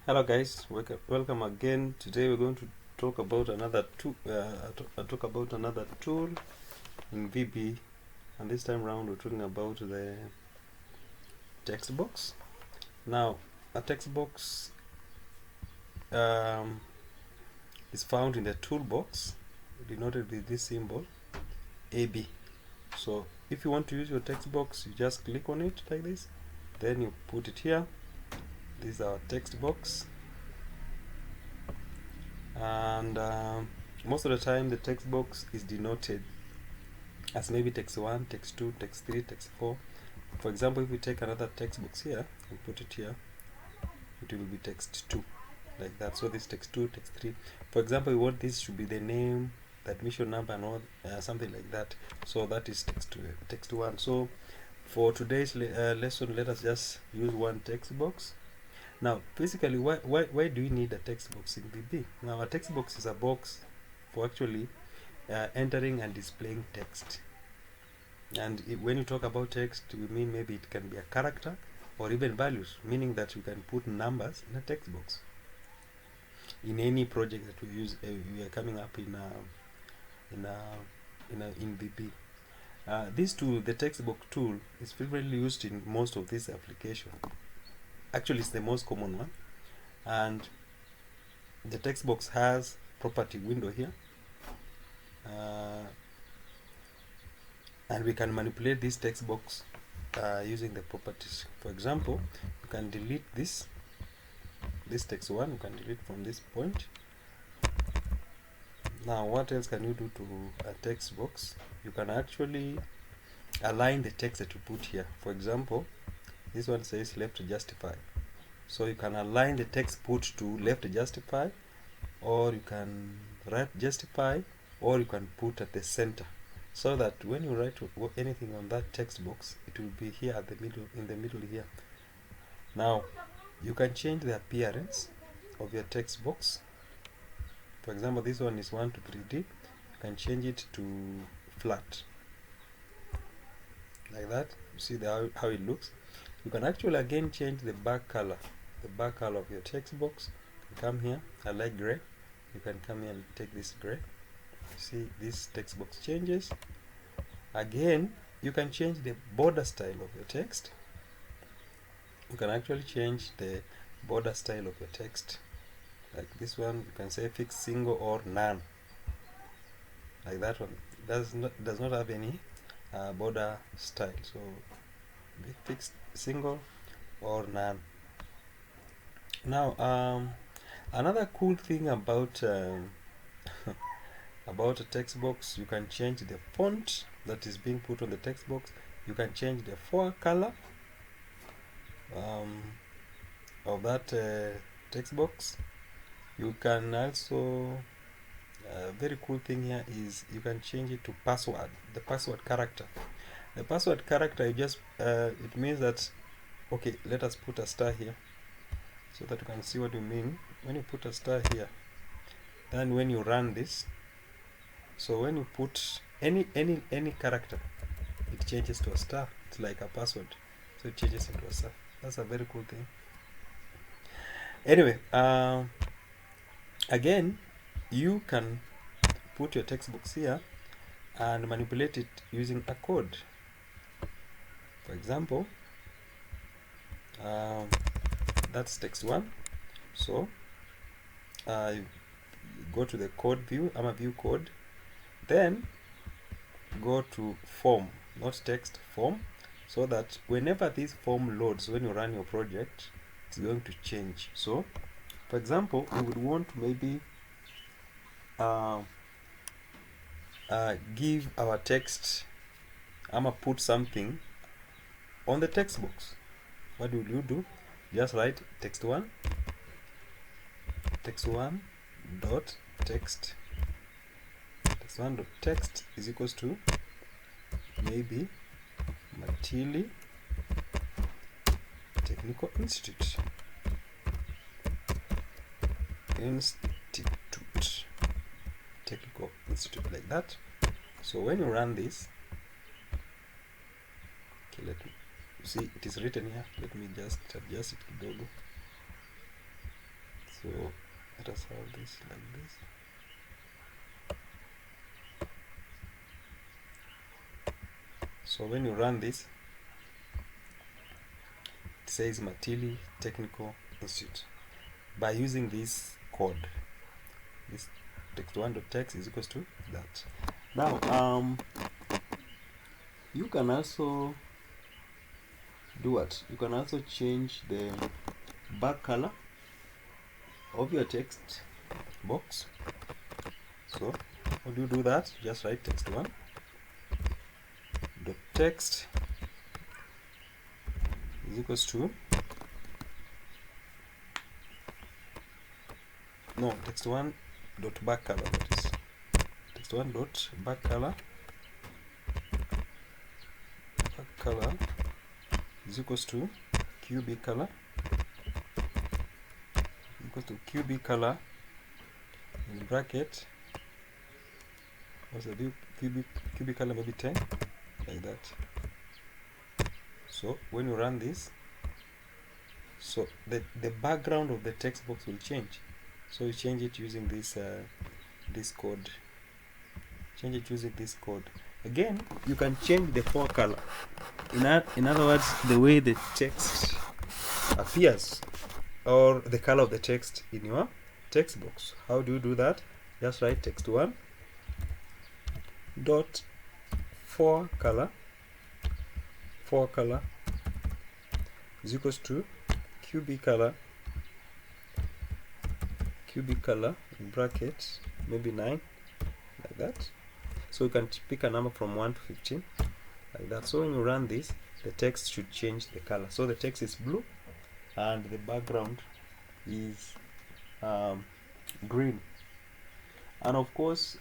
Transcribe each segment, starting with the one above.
Hello guys, welcome again. Today we're going to talk about another tool in VB, and this time around we're talking about the text box. Now, a text box is found in the toolbox, denoted with this symbol AB. So if you want to use your text box, you just click on it like this, then you put it here. This is our text box, and most of the time the text box is denoted as maybe text 1, text 2, text 3, text 4. For example, if we take another text box here and put it here, it will be text 2, like that. So this text 2, text 3. For example, we want this should be the name, the admission number, and all, something like that. So that is text 1. So for today's lesson, let us just use one text box. Now, basically, why do we need a text box in VB? Now, a text box is a box for actually entering and displaying text. And when you talk about text, we mean maybe it can be a character or even values, meaning that you can put numbers in a text box. In any project that we use, we are coming up in VB. This tool, the text box tool, is frequently used in most of these applications. Actually, it's the most common one, and the text box has property window here, and we can manipulate this text box using the properties. For example, you can delete this text 1, you can delete from this point. Now, what else can you do to a text box? You can actually align the text that you put here. For example, this one says left justify, so you can align the text put to left justify, or you can right justify, or you can put at the center, so that when you write anything on that text box, it will be here at the middle, in the middle here. Now, you can change the appearance of your text box. For example, this one is 1 to 3D. You can change it to flat, like that. You see how it looks. You can actually again change the back color of your text box. You can come here, I like gray. You can come here and take this gray. See, this text box changes. Again, you can change the border style of your text. You can actually change the border style of your text. Like this one, you can say fixed, single, or none. Like that one does not have any border style. So fixed, single, or none. Now, another cool thing about about a text box, you can change the font that is being put on the text box. You can change the font color of that text box. You can also, very cool thing here is you can change it to password, the password character. The password character, you just it means that, okay, let us put a star here so that you can see what we mean. When you put a star here, then when you run this, so when you put any character, it changes to a star. It's like a password, so it changes into a star. That's a very cool thing. Anyway, again, you can put your text box here and manipulate it using a code. For example, that's text 1. So you go to the code view, I'm a view code, then go to form, not text, form, so that whenever this form loads, when you run your project, it's going to change. So for example, we would want to maybe give our text, I'm gonna put something on the text box. What will you do? Just write text 1 dot text. Text 1 dot text is equals to maybe Matili Technical Institute. Technical Institute, like that. So when you run this, okay, let me see, it is written here. Let me just adjust it kidogo. Let us have this like this. So when you run this, it says Matili Technical Institute. By using this code, this text1.text is equals to that. Now you can also do what? You can also change the back color of your text box. So how do you do that? Just write text1 dot text is equals to text1 dot back color, that is text1 dot back color is equals to QB color in bracket. What's the QB color? Maybe 10, like that. So when you run this, so the background of the text box will change. So you change it using this code. Change it using this code. Again, you can change the font color. In other words, the way the text appears, or the color of the text in your text box. How do you do that? Just write text1 dot font color is equals to QB color in bracket, maybe 9, like that. So you can pick a number from 1 to 15, like that. So when you run this, the text should change the color. So the text is blue and the background is green. And of course,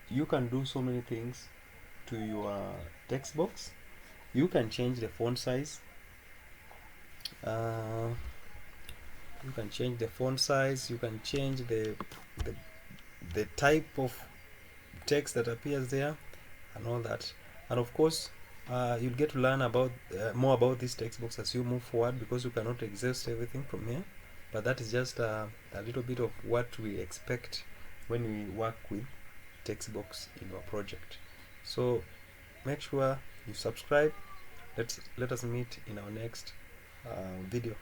you can do so many things to your text box. You can change the font size. You can change the font size. You can change the type of text that appears there, and all that. And of course, you'll get to learn about more about this text box as you move forward, because you cannot exhaust everything from here. But that is just a little bit of what we expect when we work with text box in your project. So make sure you subscribe. Let us meet in our next video.